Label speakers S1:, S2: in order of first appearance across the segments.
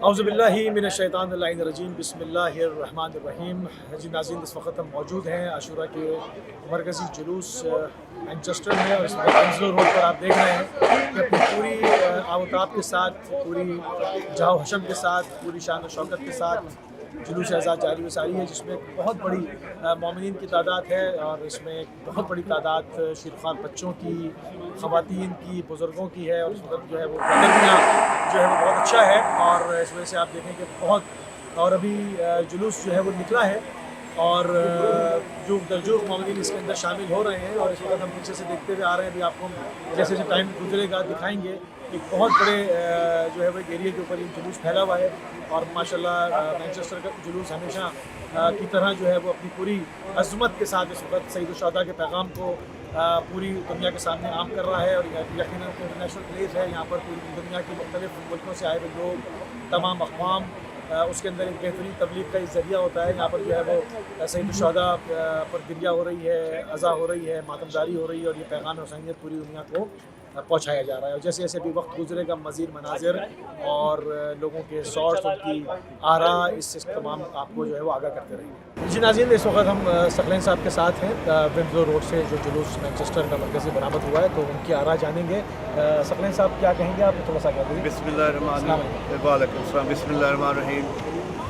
S1: اعوذباللہ من الشیطان الرجیم بسم اللہ الرحمن الرحیم۔ جی ناظرین، اس وقت ہم موجود ہیں عاشورہ کے مرکزی جلوس مینچسٹر میں، اور اس وقت ونسلو روڈ پر آپ دیکھ رہے ہیں کہ اپنی پوری آوتاب کے ساتھ، پوری جاہ و حشم کے ساتھ، پوری شان و شوکت کے ساتھ جلوس اعزاز جاری و ساری ہے، جس میں ایک بہت بڑی مومنین کی تعداد ہے، اور اس میں ایک بہت بڑی تعداد شیرخوار بچوں کی، خواتین کی، بزرگوں کی ہے، اور اس وقت جو ہے وہ گرمیاں جو ہے وہ بہت اچھا ہے، اور اس وجہ سے آپ دیکھیں کہ بہت، اور ابھی جلوس جو ہے وہ نکلا ہے، اور جو درجوق مومنین اس کے اندر شامل ہو رہے ہیں، اور اس وقت ہم پیچھے سے دیکھتے ہوئے آ رہے ہیں۔ ابھی آپ کو جیسے جیسے ٹائم گزرے گا دکھائیں گے، ایک بہت بڑے جو ہے وہ ایک ایریے کے اوپر یہ جلوس پھیلا ہوا ہے، اور ماشاءاللہ مینچسٹر کا جلوس ہمیشہ کی طرح جو ہے وہ اپنی پوری عظمت کے ساتھ اس وقت سید الشہداء کے پیغام کو پوری دنیا کے سامنے عام کر رہا ہے، اور یقیناً انٹرنیشنل پلیس ہے، یہاں پر پوری دنیا کے مختلف ملکوں سے آئے ہوئے لوگ، تمام اقوام، اس کے اندر ایک بہترین تبلیغ کا ذریعہ ہوتا ہے۔ یہاں پر جو ہے وہ سید الشہداء پر گریہ ہو رہی ہے، عزا ہو رہی ہے، ماتمداری ہو رہی ہے، اور یہ پیغام حسینیت پوری دنیا کو پہنچایا جا رہا ہے، اور جیسے جیسے بھی وقت گزرے گا مزید مناظر اور لوگوں کے سوچ، ان کی آراء، اس سے تمام آپ کو جو ہے وہ آگاہ کرتے رہیں گے۔ جی ناظرین، اس وقت ہم ثقلین صاحب کے ساتھ ہیں، ونسلو روڈ سے جو جلوس مینچسٹر کا مرکزی برآمد ہوا ہے، تو ان کی آراء جانیں گے۔ ثقلین صاحب کیا کہیں گے آپ؟ تھوڑا سا کہہ دیجیے۔
S2: بسم اللہ الرحمن الرحیم۔ وعلیکم السلام۔ بسم اللہ الرحمن الرحیم۔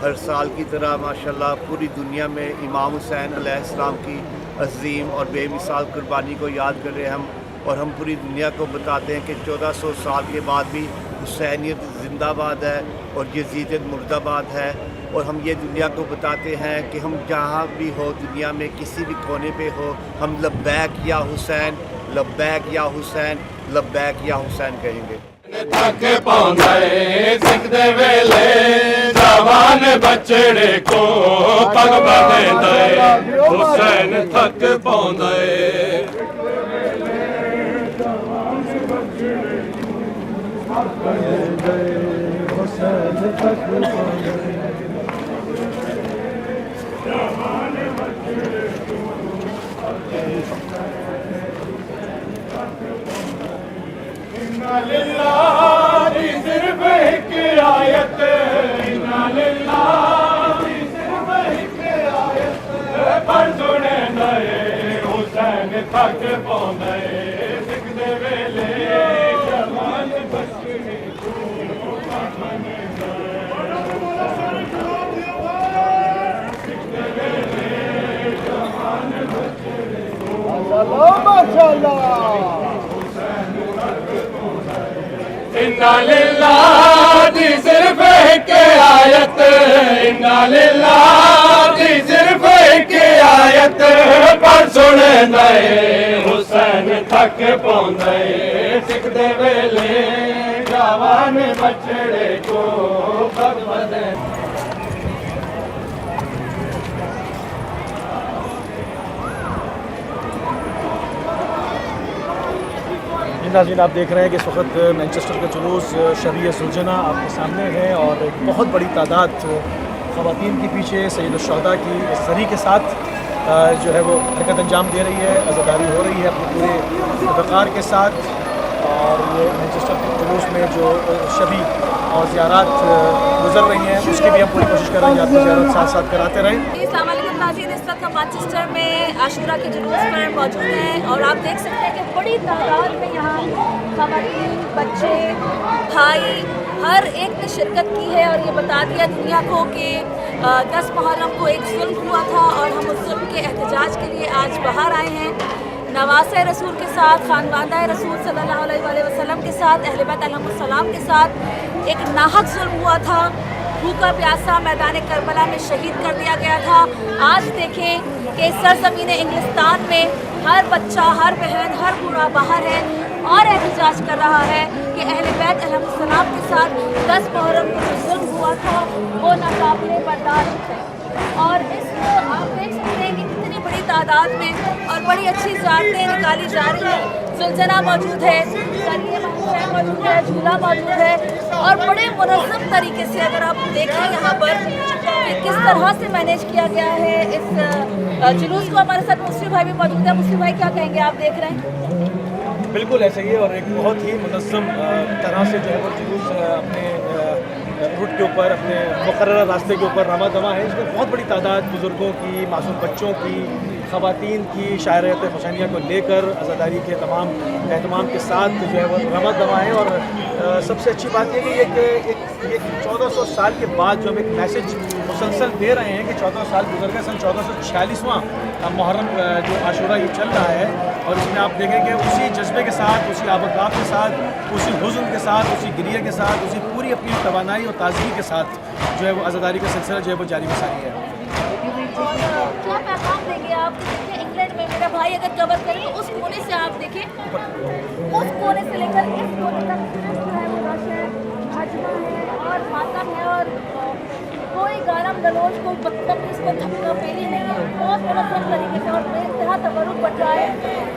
S2: ہر سال کی طرح ماشاءاللہ پوری دنیا میں امام حسین علیہ السلام کی عظیم اور بے مثال قربانی کو یاد کر رہے ہیں اور ہم پوری دنیا کو بتاتے ہیں کہ 1400 سال کے بعد بھی حسینیت زندہ باد ہے اور یزیدیت مرد آباد ہے، اور ہم یہ دنیا کو بتاتے ہیں کہ ہم جہاں بھی ہو دنیا میں کسی بھی کونے پہ ہو، ہم لبیک یا حسین، لبیک یا حسین، لبیک یا حسین کہیں گے۔
S3: تھک پاؤندے سکھدے ویلے جوان بچڑے کو پگ بدھے حسین تھک پاؤندے۔ اِنَّا لِلَّهِ دی صرف ایک آیت، اِنَّا لِلَّهِ دی صرف ایک آیت، پر سنے نئے حسین تھک پاؤندے سکھدے ویلے جوان بچڑے کو پگ بدھے سکھدے ویلے جوان بچڑے کو
S1: ماشاءاللہ۔
S3: اِنَّا لِلَّهِ دی صرف ایک آیت، اِنَّا لِلَّهِ دی صرف ایک آیت، پر سنے نئے حسین تھک پاؤندے سکھدے ویلے جوان بچڑے کو پگ بدھے۔
S1: ناظرین، آپ دیکھ رہے ہیں کہ اس وقت مینچسٹر کا جلوس شبیہ سلجنا آپ کے سامنے ہے، اور ایک بہت بڑی تعداد خواتین کے پیچھے سید الشہداء کی سری کے ساتھ جو ہے وہ حرکت انجام دے رہی ہے، عزاداری ہو رہی ہے اپنے پورے وقار کے ساتھ، اور یہ مینچسٹر کے جلوس میں جو شبی اور زیارات گزر رہی ہیں، اس کی بھی ہم پوری کوشش کر رہے ہیں کہ آپ کو زیارت ساتھ ساتھ کراتے رہیں۔
S4: السلام علیکم ناظرین، اس وقت ہم مانچسٹر میں عاشورہ کے جلوس پر موجود ہیں، اور آپ دیکھ سکتے ہیں کہ بڑی تعداد میں یہاں خواتین، بچے، بھائی، ہر ایک نے شرکت کی ہے، اور یہ بتا دیا دنیا کو کہ 10 محرم کو ایک ظلم ہوا تھا، اور ہم اس ظلم کے احتجاج کے لیے آج باہر آئے ہیں، نواسۂ رسول کے ساتھ، خاندانہ رسول صلی اللہ علیہ وآلہ وسلم کے ساتھ، اہل بیت علیہم السلام کے ساتھ ایک ناحق ظلم ہوا تھا، بھوکا پیاسا میدان کربلا میں شہید کر دیا گیا تھا۔ آج دیکھیں کہ سرزمین انگلستان میں ہر بچہ، ہر بہن، ہر بوڑھا باہر ہے اور احتجاج کر رہا ہے کہ اہل بیت علیہم السلام کے ساتھ 10 محرم کو جو ظلم ہوا تھا وہ ناقابل برداشت ہے، اور اس کو آپ دیکھ سکتے ہیں کہ کتنی بڑی تعداد میں اور بڑی اچھی زیارتیں نکالی جا رہی ہیں۔ سلجنا موجود ہے، موجود ہے، جھولا موجود ہے، اور بڑے منظم طریقے سے اگر آپ دیکھیں یہاں پر کہ کس طرح سے مینیج کیا گیا ہے اس جلوس کو۔ ہمارے ساتھ مسلم بھائی بھی موجود ہے۔ مسلم بھائی کیا کہیں گے؟ آپ دیکھ رہے ہیں
S1: بالکل ایسا ہی ہے، اور ایک بہت ہی منظم طرح سے جو ہے وہ جلوس اپنے रूट के ऊपर, अपने मुकर्रर रास्ते के ऊपर रमा दमा है, इसमें बहुत बड़ी तादाद बुज़ुर्गों की, मासूम बच्चों की, ख़वातीन की शायरियत हुसैनिया को लेकर अज़ादारी के तमाम एहतमाम के साथ जो है वो रमा दमा है। और सबसे अच्छी बात ये कि ये 1400 साल के बाद जो हम एक मैसेज मुसलसल दे रहे हैं कि 14 साल गुजर गए, सन 1446वां मुहर्रम जो आशूरा ये चल रहा है, और इसमें आप देखेंगे उसी जज्बे के साथ, उसी आबकाफ के साथ, उसी हुज़्न के साथ, उसी गिरिया के साथ, उसी पूरी अपनी तवानाई और ताज़गी के साथ जो है वो अज़ादारी का सिलसिला जो है वो जारी मसारी है।
S4: और क्या पैगाम देंगे आप? देखिए इंग्लैंड में मेरा भाई अगर कवर करे तो उस कोने से आप देखें, उस कोने से लेकर इस कोने तक जो है वो रश है, हजमा है और मातम है, और कोई गारम गलोच, कोई बदतमीज को धक्का पेरी नहीं है, बहुत मुनज़्ज़म तरीके से और बेइंतहा तबरुक बढ़ रहा है।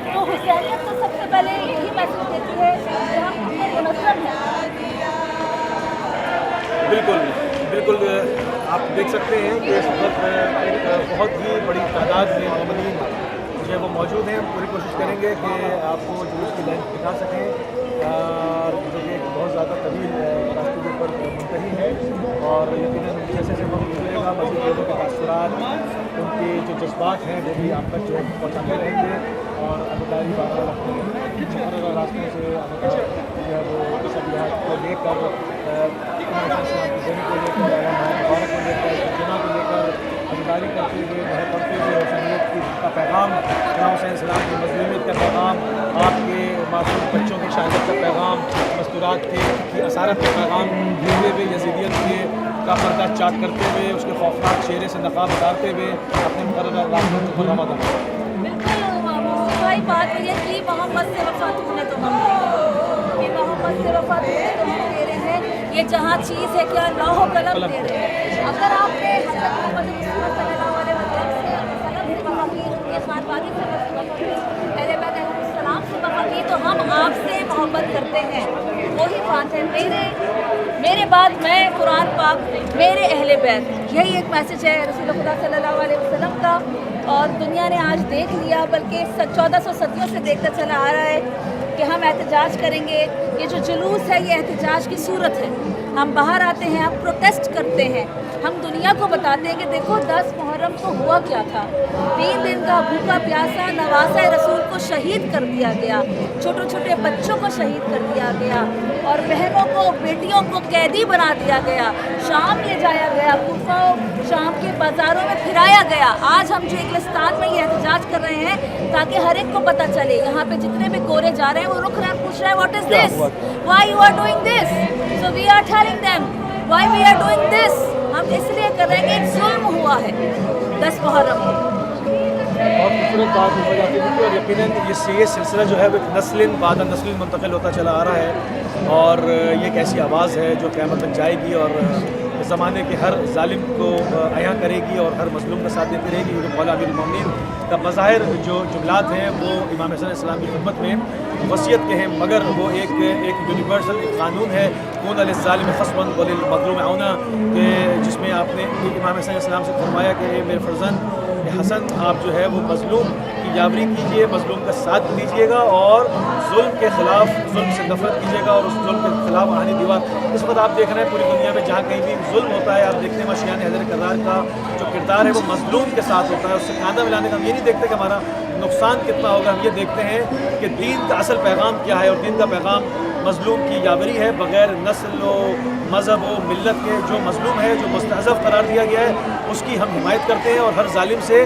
S4: तो हुसैनियत तो सबसे पहले यही मैसेज देती है कि हम कितने मुनज़्ज़म हैं।
S1: बिल्कुल बिल्कुल, आप देख सकते हैं कि इस वक्त एक बहुत ही बड़ी तादाद में मोमिनीन जो है वो मौजूद हैं। पूरी कोशिश करेंगे कि आपको जुलूस की लाइन दिखा सकें, जो कि एक बहुत ज़्यादा तवील रास्ते के ऊपर मुंतही है, और यकीनन जैसे जैसे वक्त गुजरेगा मज़ीद लोगों के तासुरात, उनके जो जज्बात हैं वो भी आप तक जो है पहुँचाते रहेंगे। और अदारी अपने रास्ते से जो है वो सब लिहाज को लेकर, की जनी को लेकर, मुबारक को लेकर, जुमा को लेकर अदारी करते हुए, वह पढ़ते हुए हुसैनियत का पैगाम, इमाम हुसैन सलाम की मज़लूमियत का पैगाम, आपके मासूम बच्चों की शाहादत का पैगाम, मस्तूरात की असारत का पैगाम देते हुए, यजीदियत के का पर्दा चाक करते हुए, उसके खौफनाक चेहरे से नकाब उतारते हुए अपने मुकर्रर रास्तों पर रमा दमा।
S4: भाई बात ये कि मोहम्मद से वफ़ा तूने तो हम कि मोहम्मद से वफ़ा तूने तो हम दे रहे हैं, ये जहाँ चीज़ है क्या लौह कलम दे रहे हैं। अगर आपने हज़रत मोहम्मद सल्लल्लाहु अलैहि वसल्लम से वफ़ा की, उनके ख़ानवानी से वफ़ा की, अहले बैत अलैहिस्सलाम से वफ़ा की, तो हम आपसे मोहब्बत करते हैं। वही बात है, मेरे बाद मैं, कुरान पाक, मेरे अहले बैत, यही एक मैसेज है रसूल खुदा सल्लल्लाहु अलैहि वसल्लम का। और दुनिया ने आज देख लिया, बल्कि 1400 सदियों से देखता चला आ रहा है कि हम एहतजाज करेंगे। ये जो जुलूस है ये एहतजाज की सूरत है। हम बाहर आते हैं, हम प्रोटेस्ट करते हैं, हम दुनिया को बताते हैं कि देखो 10 मुहर्रम को हुआ क्या था। 3 दिन का भूखा प्यासा नवासा रसूल को शहीद कर दिया गया, छोटे छोटे बच्चों को शहीद कर दिया गया, और बहनों को, बेटियों को कैदी बना दिया गया, शाम ले जाया गया, कूफा शाम के बाज़ारों में फिराया गया। आज हम जो इंग्लिस्तान में ये एहतजाज कर रहे हैं ताकि हर एक को पता चले, यहाँ पे जितने भी गोरे जा रहे हैं वो रुक रहे हैं, पूछ रहे हैं what is this, why you are doing this, so we are telling them why we are doing this. हम इसलिए कर रहे हैं कि जुल्म हुआ है 10 मुहर्रम को।
S1: बहुत खूबसूरत बात हो जाती है, और यकीनन ये सिलसिला जो है वो एक नस्लिन बाद नस्लिन मुंतकिल होता चला आ रहा है, और ये एक ऐसी आवाज़ है जो क़यामत तक जाएगी और इस ज़माने के हर जालिम को अया करेगी और हर मज़लूम का साथ देती रहेगी। क्योंकि मौला अमीरुल मोमिनीन का मज़ाहिर जो जुमलात हैं वो इमाम हसन अलैहिस्सलाम की खिदमत में वसीयत के हैं, मगर वो एक यूनिवर्सल एक कानून है, कून लिज़्ज़ालिम ख़स्मन व लिल-मज़लूम औना, के जिसमें आपने इमाम हसन अलैहिस्सलाम से फरमाया कि मेरे फ़र्जंद हसन आप जो है वो मज़लूम की यावरी कीजिए, मज़लूम का साथ दीजिएगा और जुल्म के ख़िलाफ़, जुल्म से नफ़रत कीजिएगा और उस जुल्म के ख़िलाफ़ आनी दीवार। इस वक्त आप देख रहे हैं पूरी दुनिया में जहाँ कहीं भी जुल्म होता है, आप देखते हैं मशीयान हैदर करार का जो किरदार है वो मज़लूम के साथ होता है, उससे कांधा मिलाने का हम ये नहीं देखते कि हमारा नुकसान कितना होगा, हम ये देखते हैं कि दीन का असल पैगाम क्या है, और दीन का पैगाम मज़लूम की यावरी है, बग़ैर नस्ल व मज़हब व मिल्लत के। जो मज़लूम है, जो मुस्तहज़फ़ करार दिया गया है, उसकी हम हिमायत करते हैं और हर जालिम से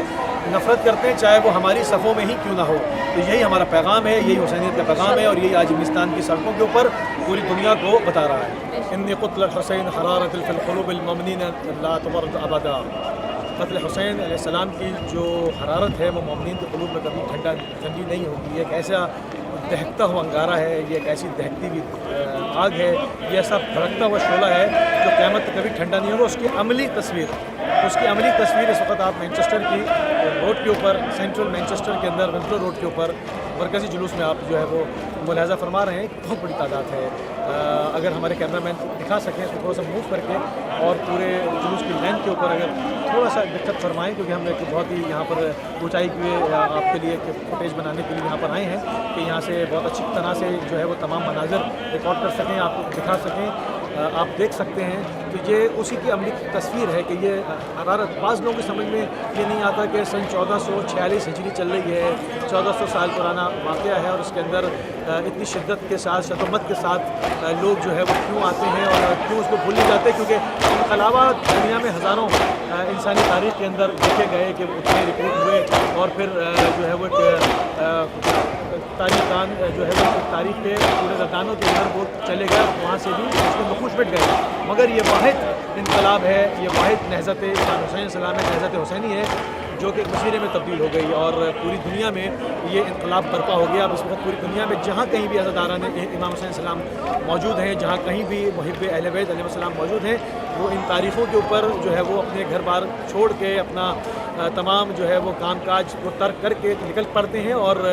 S1: नफ़रत करते हैं, चाहे वो हमारी सफ़ों में ही क्यों ना हो। तो यही हमारा पैगाम है, यही हुसैनियत का पैगाम है, और यही आज हिंदुस्तान की सड़कों के ऊपर पूरी दुनिया को बता रहा है। इन्नी क़त्ल हुसैन हरारत फ़िल क़ुलूबिल मुमिनीन ला तबरद अबदा। क़त्ल हुसैन अलैहिस्सलाम की जो हरारत है वो मोमिनीन के क़ुलूब में कभी ठंडी नहीं होगी। ये एक ऐसा दहकता हुआ अंगारा है, ये एक ऐसी दहकती हुई आग है, ये ऐसा भड़कता हुआ शोला है जो क़यामत तक कभी ठंडा नहीं होगा। उसकी अमली तस्वीर इस वक्त आप मैनचेस्टर की रोड के ऊपर, सेंट्रल मैनचेस्टर के अंदर विंसलो रोड के ऊपर मरकज़ी जुलूस में आप जो है वो मुलाहज़ा फरमा रहे हैं। बहुत बड़ी तादाद है। अगर हमारे कैमरामैन दिखा सकें तो थोड़ा सा मूव करके और पूरे जुलूस की लाइन के ऊपर अगर थोड़ा सा दिक्कत फरमाएँ, क्योंकि हम एक बहुत ही यहाँ पर ऊँचाई के आपके लिए फुटेज बनाने के लिए यहाँ पर आए हैं कि यहाँ से बहुत अच्छी तरह से जो है वो तमाम मनाज़र रिकॉर्ड कर सकें, आपको दिखा सकें आप देख सकते हैं, तो ये उसी की अमली तस्वीर है कि ये हरारत बाज़ लोगों की समझ में ये नहीं आता कि सन 1446 हिजरी चल रही है, 1400 साल पुराना वाक़या है, और उसके अंदर इतनी शिद्दत के साथ, शदमत के साथ लोग जो है वो क्यों आते हैं और क्यों उसको भूल नहीं जाते, क्योंकि इनकलाबा दुनिया में हज़ारों इंसानी तारीख़ के अंदर देखे गए कि उतने रिकरूट हुए, और फिर जो है वो तारीखान जो है वो तारीख़ के पूरे रकानों के अंदर वो चले गए, वहाँ से भी उसके नखूश मिट गए, मगर ये वाहिद इनकलाब है, ये वाहिद नहज़त इमाम हुसैन सलाम है, नहज़त हुसैनी है, जो कि मसीरे में तब्दील हो गई और पूरी दुनिया में ये इनकलाब बर्पा हो गया। अब इस वक्त पूरी दुनिया में जहाँ कहीं भी अज़ादारान इमाम हुसैन सलाम मौजूद हैं, जहाँ कहीं भी मुहिब्ब अहले बैत अलैहिस्सलाम मौजूद हैं, वो इन तारीख़ों के ऊपर जो है वो अपने घर बार छोड़ के अपना तमाम जो है वो काम काज को तर्क करके निकल पड़ते हैं, और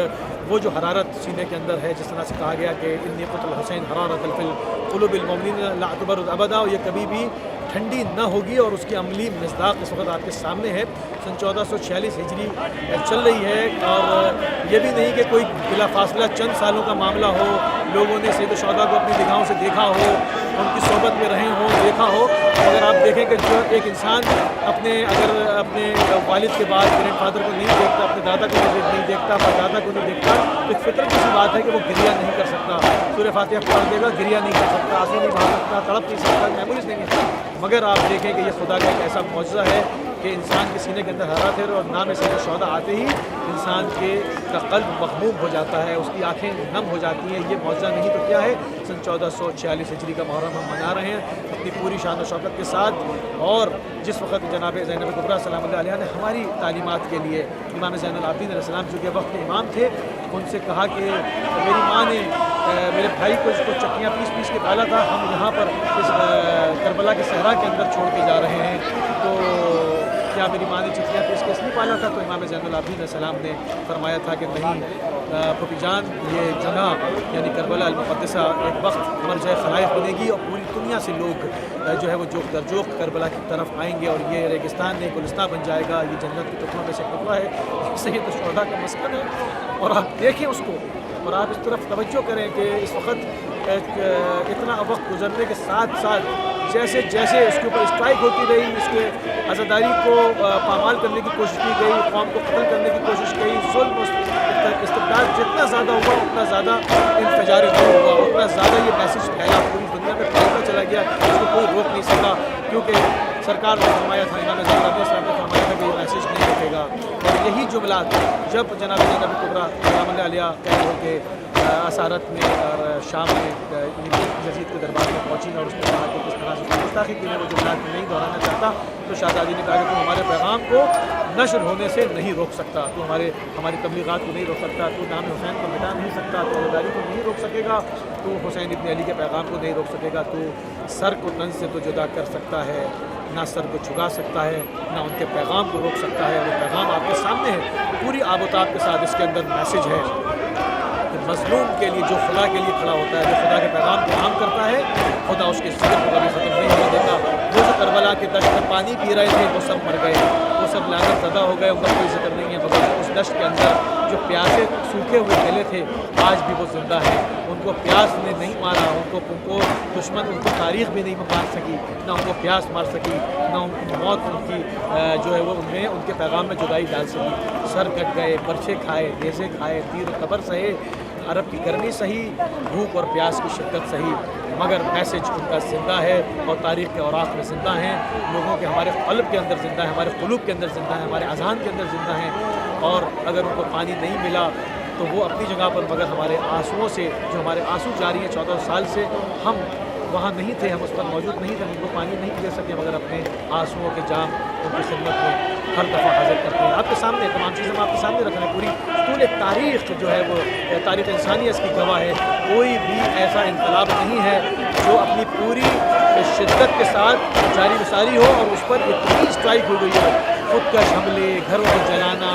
S1: वो जो हरारत सीने के अंदर है, जिस तरह से कहा गया कि इन्नी क़ुतल हुसैन हरारत फिल क़ुलूबिल मोमिनीन ला तुबर्रिद अबदा, ये कभी भी ठंडी न होगी, और उसकी अमली मिज़दाक़ इस वक्त आपके सामने है। सन 1446 हिजरी चल रही है, और ये भी नहीं कि कोई बिला फासला चंद सालों का मामला हो, लोगों ने सैयद शुहदा को अपनी निगाहों से देखा हो, उनकी सोहबत में रहे हों, देखा हो। अगर आप देखें कि जो एक इंसान अगर अपने वालिद के बाद ग्रैंड फादर को नहीं देखता, अपने दादा को नहीं देखता, परदादा को नहीं देखता, तो एक फितरत की सी बात है कि वो गिरिया नहीं कर सकता, सूरह फातिहा पढ़ देगा, गिरिया नहीं कर सकता, आंसू नहीं बहा सकता, तड़प नहीं सकता, मेमोरीज नहीं है। मगर आप देखें कि ये खुदा का एक ऐसा मौजज़ा है कि इंसान के सीने के अंदर हरारत है, और नाम सैयद शुहदा आते ही इंसान का क़ल्ब मखमूम हो जाता है, उसकी आँखें नम हो जाती हैं। ये मौजज़ा नहीं तो क्या है, सन 1446 हिजरी का मुहर्रम हम मना रहे हैं अपनी पूरी शान और शौकत के साथ। और जिस वक्त जनाब ज़ैनब कुबरा सलामुल्लाह अलैहा ने हमारी तालीमात के लिए इमाम ज़ैनुल आबिदीन अलैहिस्सलाम जो कि वक्त के इमाम थे, उनसे कहा कि मेरी माँ ने मेरे भाई को इसको चक्कियाँ पीस पीस के डाला था, हम यहाँ पर इस करबला के सहरा के अंदर छोड़ के जा रहे हैं, तो क्या मेरी माँ ने चक्कियाँ पीस के इसलिए पाला था? तो इमाम ज़ैनुल आबिदीन अलैहिस्सलाम ने फरमाया था कि नहीं फूफी जान, ये जगह यानी करबला अल-मुक़द्दसा एक वक्त मरजए खलाइक़ बनेगी, और पूरी दुनिया से लोग जो है वो जोक दर जोक करबला की तरफ आएंगे, और ये रेगिस्तान नहीं गुलिस्तान बन जाएगा, ये जन्नत के टुकड़ों में से टुकड़ा है, सैयद शुहदा का मस्कन है। और आप देखें उसको, और आप इस तरफ तवज्जो करें कि इस वक्त इतना वक्त गुजरने के साथ साथ जैसे जैसे उसके ऊपर स्ट्राइक होती रही, उसके आज़ादारी को पामाल करने की कोशिश की गई, कौम को कत्ल करने की कोशिश की, जुल्म इस्तिबदाद जितना ज़्यादा हुआ उतना ज़्यादा इंफजार हुआ, उतना ज़्यादा ये मैसेज फैला, पूरी दुनिया में फैलता चला गया, इसको कोई रोक नहीं सका, क्योंकि सरकार ने फरमाया था, इमाम ज़ैनुल आबिदीन ने फरमाया था कि ये मैसेज नहीं रुकेगा। और यही जुमला जब जनाब ज़ैनब कुबरा सलामुल्लाह अलैहा कैद होकर असारत में और शाम में यजीद के दरबार में पहुँची, और उसने कहा कि किस तरह से गुस्ताखी की, मैं वो जुमला नहीं दोहराना चाहता, तो शहजादी ने कहा कि तू हमारे पैगाम को नशर होने से नहीं रोक सकता, तू हमारी तबलीगात को नहीं रोक सकता, तू नाम हुसैन को मिटा नहीं सकता, तू आज़ादारी को नहीं रोक सकेगा, तू हुसैन इब्न अली के पैगाम को नहीं रोक सकेगा, तू सर को तन से तो जुदा कर सकता है, ना सर को झुका सकता है, ना उनके पैगाम को रोक सकता है। वो पैगाम आपके सामने है, पूरी आबोताब के साथ इसके अंदर मैसेज है कि मज़लूम के लिए, जो खुदा के लिए खड़ा होता है, जो खुदा के पैगाम को आम करता है, खुदा उसके ज़िक्र को कभी ख़त्म नहीं होने देता। वो जो करबला के दश्त में पानी पी रहे थे, वो सब मर गए, वो सब लानत ज़दा हो गए, उनका कोई जिक्र नहीं है, मगर उस दश्त के अंदर जो प्यासे सूखे हुए गले थे, आज भी वो ज़िंदा है, उनको प्यास ने नहीं मारा, उनको दुश्मन उनको तारीख़ भी नहीं मार सकी, ना उनको प्यास मार सकी, ना उनकी मौत उनकी जो है वो उनमें उनके पैगाम में जुदाई डाल सकी। सर कट गए, बर्छे खाए, नेज़े खाए, तीर कबर सहे, अरब की गर्मी सही, भूख और प्यास की शिद्दत सही, मगर मैसेज उनका ज़िंदा है, और तारीख़ के औराक़ में ज़िंदा हैं, लोगों के हमारे क़ल्ब के अंदर ज़िंदा है, हमारे क़ुलूब के अंदर ज़िंदा है, हमारे अज़ान के अंदर ज़िंदा हैं। और अगर उनको पानी नहीं मिला तो वो अपनी जगह पर, मगर हमारे आंसुओं से, जो हमारे आंसू जारी हैं 14 साल से, हम वहाँ नहीं थे, हम उस पर मौजूद नहीं थे, उनको पानी नहीं दे सके, मगर अपने आंसुओं के जाम उनकी खिदमत में हर दफ़ा हाजिर करते हैं। आपके सामने तमाम चीज़ें हम आपके सामने रख रहे हैं, पूरी पूरी तारीख़ जो है वो तारीख़ इंसानियत इसकी गवाह है। कोई भी ऐसा इनकलाब नहीं है जो अपनी पूरी शिद्दत के साथ जारी वसारी हो और उस पर इतनी स्ट्राइक हो गई हो, खुदकश हमले, घरों को जलाना,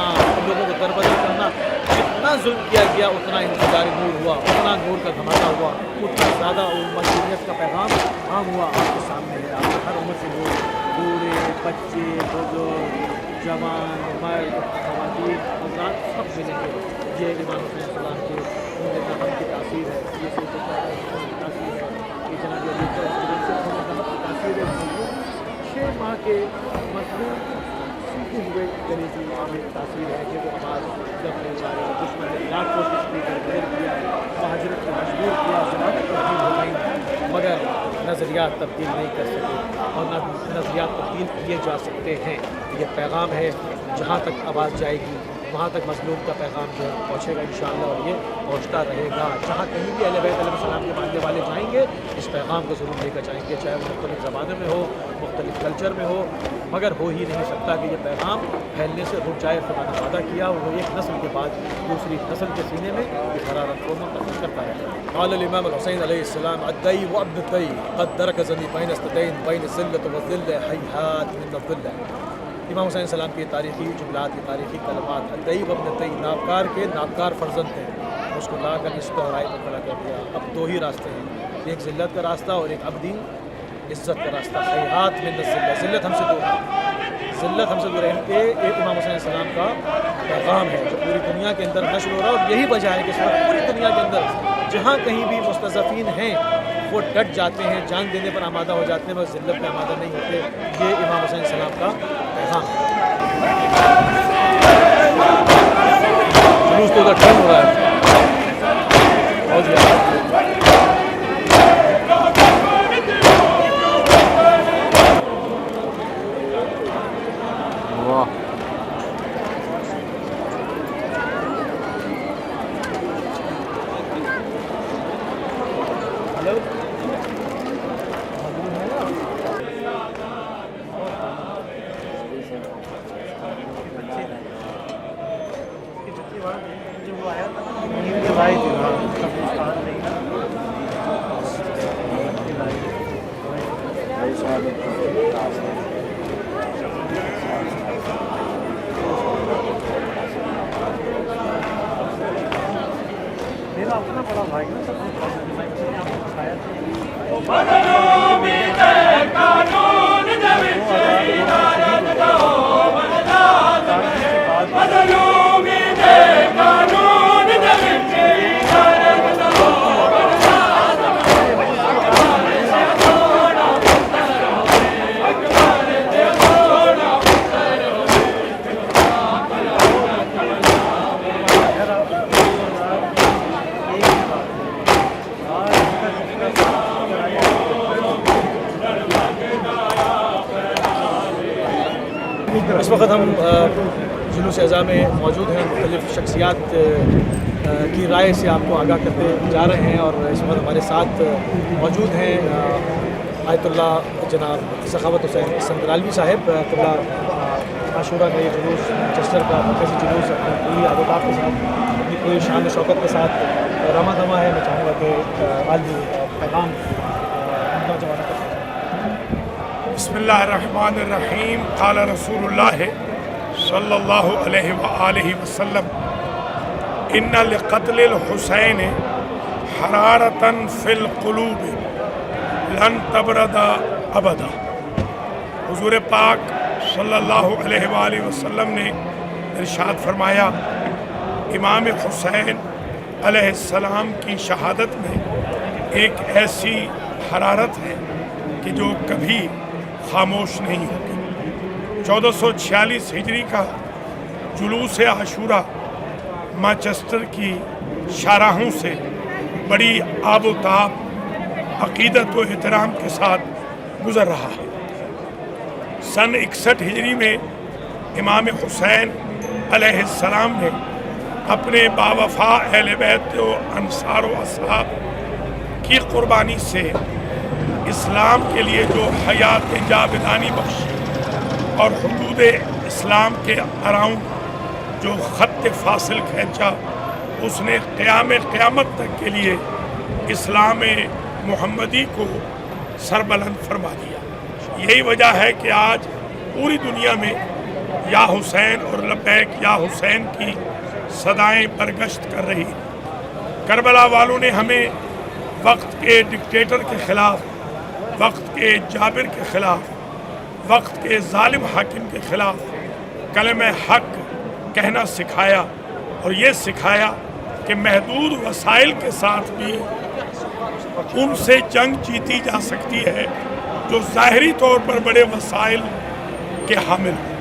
S1: लोगों को दरबदर करना, जितना जुल्म किया गया उतना इंतजार नूर हुआ, उतना नूर का धमाका हुआ, उतना ज़्यादा मसीहियत का पैगाम आम हुआ। आपके सामने है, आपके हर उम्र से लोग, बूढ़े, बच्चे, बुजुर्ग, जवान, मर्द, ख़वातीन, औलाद सब मिलेंगे। ये इमाम हुसैन सलाम के उनके दफन की तासीर है, ये तासीर है कि जनाब से थोड़ी नमक की तासीरें हुई 6 माह के मजबूत सूखे हुए गले की एक तासीर है कि वो आवाज़ जब हमारे दुश्मन ने लाख कोशिश की कर किया महाजरत को मजबूर किया ज़मानत तब्दील हो गई मगर नज़रियात तब्दील नहीं कर सके और न नज़रियात तब्दील किए जा सकते हैं। ये पैगाम है जहाँ तक आवाज़ जाएगी वहाँ तक मज़लूम का पैगाम जो है पहुँचेगा इंशाअल्लाह और ये पहुँचता रहेगा। जहाँ कहीं भी अहले बैत अलैहिस्सलाम के मानने वाले जाएंगे इस पैगाम को ज़रूर लेकर जाएंगे, चाहे वो मुख्तलिफ़ ज़बानों में हो मुख्तलिफ़ कल्चर में हो, मगर हो ही नहीं सकता कि ये पैगाम फैलने से रुक जाए। खुदा ने वादा किया वो एक नस्ल के बाद दूसरी नस्ल के सीने में इस हरारत को मुंतकिल करता है। क़ाल इमाम हुसैन अलैहिस्सलाम अद्दई व अब्दतई क़द दरकज़नी बैन अस्तदैन बैन ज़िल्लत व ज़िल्ल हैहात मिन ज़िल्ल। इमाम हुसैन सलाम के तारीख़ी जुमलात के तारीख़ी कलमात अद्दई व अब्दतई नाबकार के नाबकार फ़र्जंद थे उसको ला कर निस्बत और राय पर खड़ा कर दिया। अब दो ही रास्ते हैं, एक ज़िल्लत का रास्ता और एक अब्दी इज़्ज़त का रास्ता। हैहात मिन ज़िल्ल, ज़िल्लत हमसे दूर है, ज़िल्लत हमसे दूर है। ये एक इमाम हुसैन सलाम का पैगाम है जो पूरी दुनिया के अंदर नश्र हो रहा है और यही वजह है कि इस वक्त पूरी दुनिया के अंदर जहाँ कहीं भी मुस्तज़फ़ीन हैं वो डट जाते हैं, जान देने पर आमादा हो जाते हैं, बस ज़िल्लत में आमादा नहीं होते। ये इमाम हुसैन सलाम का पैगाम है। जुलूस तो उधर टर्न हो रहा है बहुत ज़्यादा। मेरा अपना बड़ा भाई ना इस वक्त हम जुलूस अज़ा में मौजूद हैं। मुख्तलिफ़ शख्सियात की राय से आपको आगाह करते जा रहे हैं और इस वक्त हमारे साथ मौजूद हैं आयतुल्लाह जनाब सखावत हुसैन संतरालवी साहिब। क़िबला आशूरा का ये जुलूस मैनचेस्टर का मरकज़ी जुलूस अपनी पूरी आदत के साथ अपनी पूरी शान शौकत के साथ रमा दमा है। मैं चाहूँगा कि आलमी पैगाम नौजवानों को
S5: बिस्मिल्लाहिर्रहमानिर्रहीम। क़ाल रसूलुल्लाह सल्लल्लाहु अलैहि व आलिहि वसल्लम इन्ना लिक़त्लिल हुसैन हरारतन फिल क़ुलूब लन तबरदा अबदा। हुज़ूर पाक सल्लल्लाहु अलैहि व आलिहि वसल्लम ने इरशाद फरमाया इमाम हुसैन अलैहिस्सलाम की शहादत में एक ऐसी हरारत है कि जो कभी खामोश नहीं होगी। 1446 हिजरी का जुलूस आशूरा मैनचेस्टर की शाहराहों से बड़ी आबोताब अक़ीदत व एहतराम के साथ गुज़र रहा है। सन 61 हिजरी में इमाम हुसैन अलैहिस्सलाम ने अपने बावफ़ा अहले बैत व अंसार व असहाब की क़ुरबानी से इस्लाम के लिए जो हयात जावेदानी बख्शी और हुदूद इस्लाम के अराउंड जो ख़त फासिल खींचा उसने क़यामत तक के लिए इस्लाम मुहम्मदी को सरबलंद फरमा दिया। यही वजह है कि आज पूरी दुनिया में या हुसैन और लब्बैक या हुसैन की सदाएं बरगश्त कर रही। करबला वालों ने हमें वक्त के डिक्टेटर के ख़िलाफ़, वक्त के जाबिर के ख़िलाफ़, वक्त के ज़ालिम हाकिम के ख़िलाफ़ कलमे हक़ कहना सिखाया और ये सिखाया कि महदूद वसाइल के साथ भी उनसे जंग जीती जा सकती है जो ज़ाहरी तौर पर बड़े वसाइल के हामिल हैं।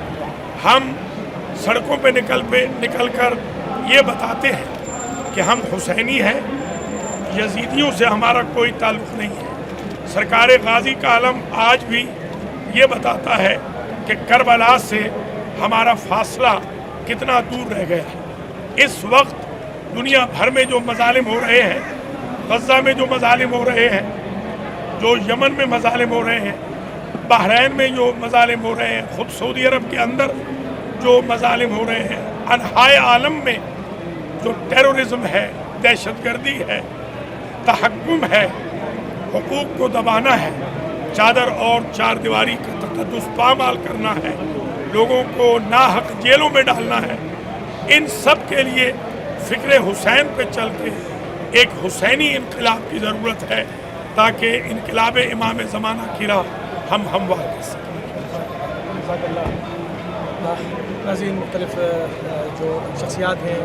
S5: हम सड़कों पे निकल कर ये बताते हैं कि हम हुसैनी हैं, यजीदियों से हमारा कोई ताल्लुक़ नहीं है। सरकार गाजी का आलम आज भी ये बताता है कि करबला से हमारा फासला कितना दूर रह गया है। इस वक्त दुनिया भर में जो मजालिम हो रहे हैं, गज़ा में जो मजालिम हो रहे हैं, जो यमन में मजालिम हो रहे हैं, बहरैन में जो मजालिम हो रहे हैं, ख़ुद सऊदी अरब के अंदर जो मजालिम हो रहे हैं, अनहाए आलम में जो टेररिज्म है, दहशतगर्दी है, तहक्कुम है, हुकूक को दबाना है, चादर और चार दीवारी का तक़द्दुस पामाल करना है, लोगों को नाहक जेलों में डालना है, इन सब के लिए फ़िक्र हुसैन पे चल के एक हुसैनी इनकलाब की ज़रूरत है ताकि इनकलाब इमाम ज़माना की राह हम हमवार कर सकें।
S1: नाज़रीन, मुख्तलिफ़ जो शख्सियात हैं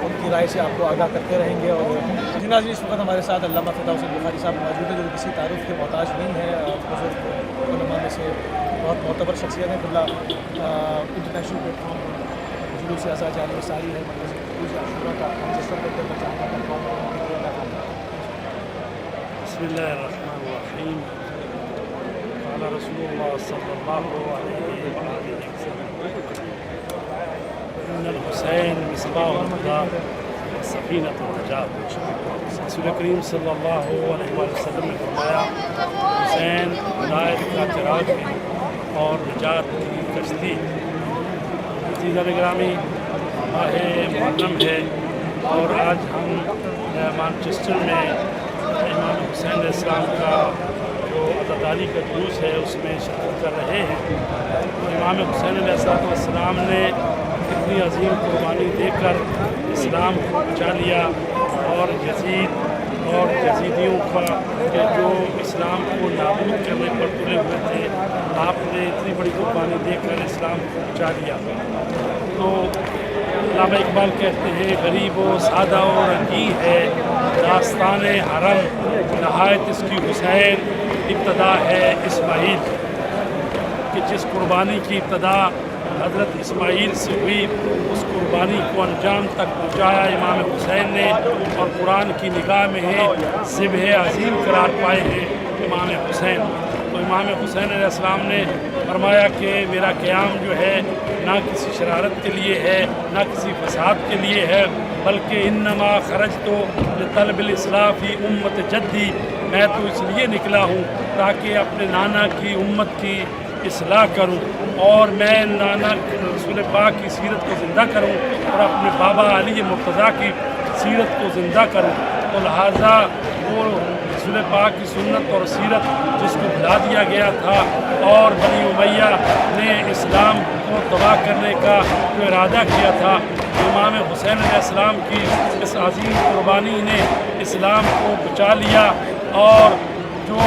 S1: उनकी राय से आपको आगाह करते रहेंगे। और जी नाज़रीन, इस वक्त हमारे साथ अल्लामा फ़िदा हुसैन बुखारी साहब मौजूद हैं जो किसी तारुफ के मोहताज नहीं है। बुज़ुर्ग उलमा में से बहुत मोतबर शख्सियत है। बिल्ला इंटरनेशनल प्लेटफॉर्म जुलूस अज़ा जारी सारी है, आशूरा का रजिस्टर करके
S6: बिस्मिल्लाहिर्रहमानिर्रहीम। क़ाला रसूलुल्लाह सल्लल्लाहु अलैहि वसल्लम इन्नल हुसैन मिस्बाहुल हुदा व सफ़ीनतुन नजात। रसूल करीम सल्लल्लाहु अलैहि वसल्लम ने फरमाया, हुसैन हिदायत का चिराग है और निजात की कश्ती। अज़ीज़ान गिरामी, माह मुहर्रम है और आज हम मैनचेस्टर में इमाम हुसैन अलैहिस्सलाम का जो अज़ादारी का जुलूस है उसमें शिरकत कर रहे हैं। इमाम हुसैन अलैहिस्सलाम ने इतनी अजीम कुर्बानी देकर इस्लाम को बचा लिया और यजीद और यजीदियों का जो इस्लाम को नाबूद करने पर तुले हुए थे, आपने इतनी बड़ी कुर्बानी देकर इस्लाम को बचा लिया। तो अल्लामा इकबाल कहते हैं, गरीब व सादा और रंगीन है दास्तान हरम, नहायत इसकी हुसैन इब्तदा है इस्माइल। कि जिस कुर्बानी की इब्तदा हज़रत इस्माइल से हुई, उस कुर्बानी को अंजाम तक पहुँचाया इमाम हुसैन ने और कुरान की निगाह में है ज़िब्ह अज़ीम करार पाए हैं इमाम हुसैन। तो इमाम हुसैन अलैहिस्सलाम ने फरमाया कि मेरा क़याम जो है ना किसी शरारत के लिए है, ना किसी फसाद के लिए है, बल्कि इन्नमा खरजतो लितलबिल इस्लाह फी उम्मत जद्दी, मैं तो इसलिए निकला हूँ ताकि अपने नाना की उम्मत की इस्लाह करूँ और मैं नाना रसूल पाक की सीरत को ज़िंदा करूँ और अपने बाबा अली मुर्तज़ा की सीरत को ज़िंदा करूँ। तो लिहाजा वो रसूल पाक की सुन्नत और सीरत जिसको भुला दिया गया था और बनी उमैया ने इस्लाम को तबाह करने का जो इरादा किया था, इमाम हुसैन अलैहिस्सलाम की इस अज़ीम कुर्बानी ने इस्लाम को बचा लिया और जो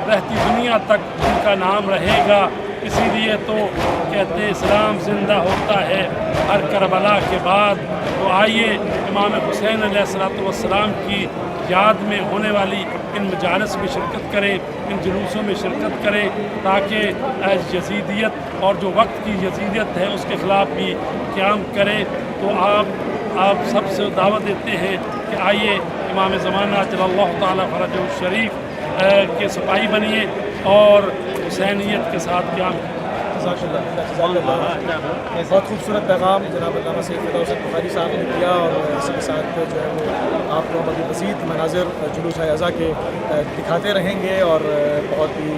S6: रहती दुनिया तक उनका नाम रहेगा। इसीलिए तो कहते हैं इस्लाम ज़िंदा होता है हर करबला के बाद। तो आइए इमाम हुसैन अलैहिस्सलाम की याद में होने वाली इन मजालिस में शिरकत करें, इन जुलूसों में शिरकत करें ताकि यजीदियत और जो वक्त की यजीदियत है उसके ख़िलाफ़ भी क़याम करें। तो आप सबसे दावत देते हैं कि आइए इमाम ज़माना अजलल्लाहु ताला फ़रजहु शरीफ के सिपाही बनिए और हुसैनियत के साथ क़याम करें।
S1: बहुत खूबसूरत पैगाम जनाब अल्लामा सैयद फ़िदा हुसैन बुखारी साहब ने दिया और इसी के साथ जो है वो आपको मज़ीद मनाज़िर जुलूस अज़ा के दिखाते रहेंगे और बहुत ही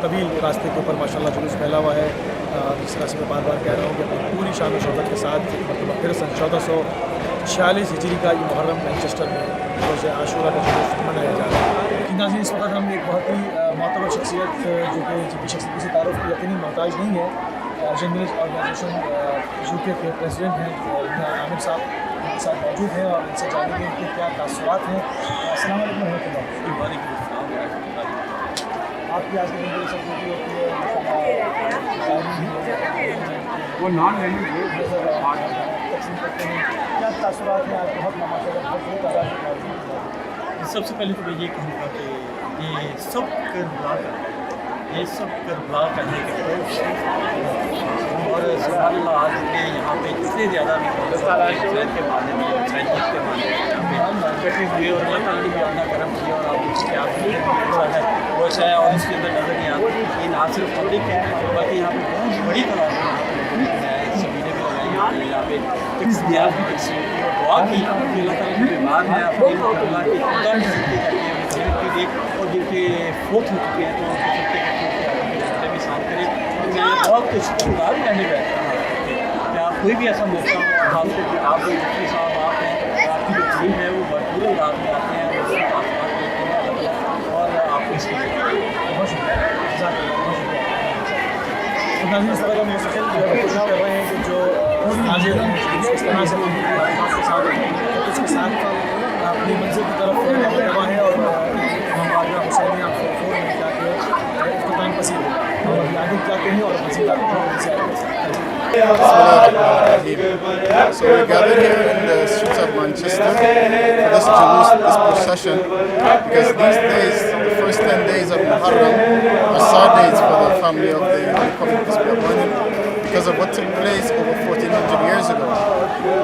S1: तवील रास्ते के ऊपर माशाल्लाह जुलूस फैला हुआ है। जिस तरह से मैं बार बार कह रहा हूँ कि अपनी पूरी शान शौकत के साथ मतलब फिर सन 1446 हिजरी का ये मुहर्रम मैनचेस्टर में रोज़ आशूरा का जुलूस मनाया जा रहा है। नाज़रीन, इस वक्त हम एक बहुत ही मोतबर शख्सियत जो कि जिनकी शख्सियत किसी तारुफ की यकीनी मोहताज नहीं है, जर्नलिस्ट ऑर्गेनाइजेशन यूके के प्रेसिडेंट हैं आमिर साहब उनके साथ मौजूद हैं और इनसे जानेंगे इनके क्या तासुरात हैं। अस्सलाम वालेकुम रहमतुल्लाह। आपकी आज की ज़िंदगी सब होती है वो नॉन तकसीम करते हैं, क्या तासुरात हैं? आज बहुत माशाल्लाह बहुत
S7: سب سے پہلے تو میں یہ کہوں گا کہ یہ سب کربلا کا ہے، یہ سب کربلا کا ہے کہ اور سبحان اللہ آج کے یہاں پہ اتنے زیادہ حسین کے معنی میں حسین کے معنی میں یہاں پہ بیٹھے ہوئے اور اللہ تعالیٰ نے بھی اپنا کرم کیا اور آپ اس کے آپ ہے وہ ہے اور اس کے اندر نظر نہیں آتا یہ نہ صرف پبلک ہے بلکہ یہاں پہ بہت بڑی تعداد میں سبیلیں بھی لگائی ہیں یہاں پہ نیاز بھی تقسیم کی اور دعا کی کہ اللہ تعالیٰ جو بیمار ہیں اپنے اللہ کی خدا کی سکتے کرتے ہیں صحت کے لیے اور جن کے فوت ہو چکے ہیں تو ان کے سکتے کرتے بھی ساتھ کریں اور میں بہت شکر گزار رہنے بیٹھتا ہوں کہ آپ کوئی بھی ایسا موقع ہو خاص کر کے آپ مفتی صاحب آپ ہیں آپ کی جو ٹیم ہے وہ بھرپور انداز میں آتے ہیں اور اس کے تعلقات لیتے ہیں اور آپ کو اس کے لیے
S1: بہت شکریہ ناظرین اس طرح کا موسیقی جو ہے کوشش کر رہے ہیں کہ جو حاضر ہیں اس طرح سے آپ کے ساتھ اس کے ساتھ اپنی منزل کی طرف رواں ہے اور ہم بارگاہ حسینی آپ کو فور میں جا کے اختتام پذیر ہو اور آگے جاتے ہیں اور مزید
S8: So we're gathered here in the streets of Manchester for this Julus, this procession, because these days, the first 10 days of Muharram, are sad days for the family of the Prophet peace be upon him, because of what took place over 1400 years ago,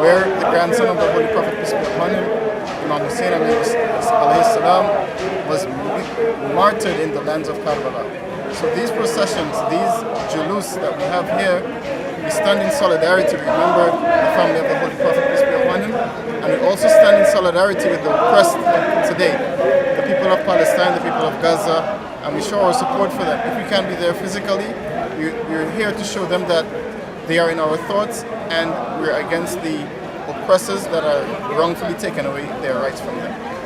S8: where the grandson of the Holy Prophet peace be upon him, Imam Hussein alayhi salam, was martyred in the lands of Karbala. So these processions, these Julus that we have here, we stand in solidarity to remember the family of the Holy Prophet, peace be upon him, and we also stand in solidarity with the oppressed today, the people of Palestine, the people of Gaza, and we show our support for them. If we can't be there physically, we're here to show them that they are in our thoughts and we're against the oppressors that are wrongfully taking away their rights from them.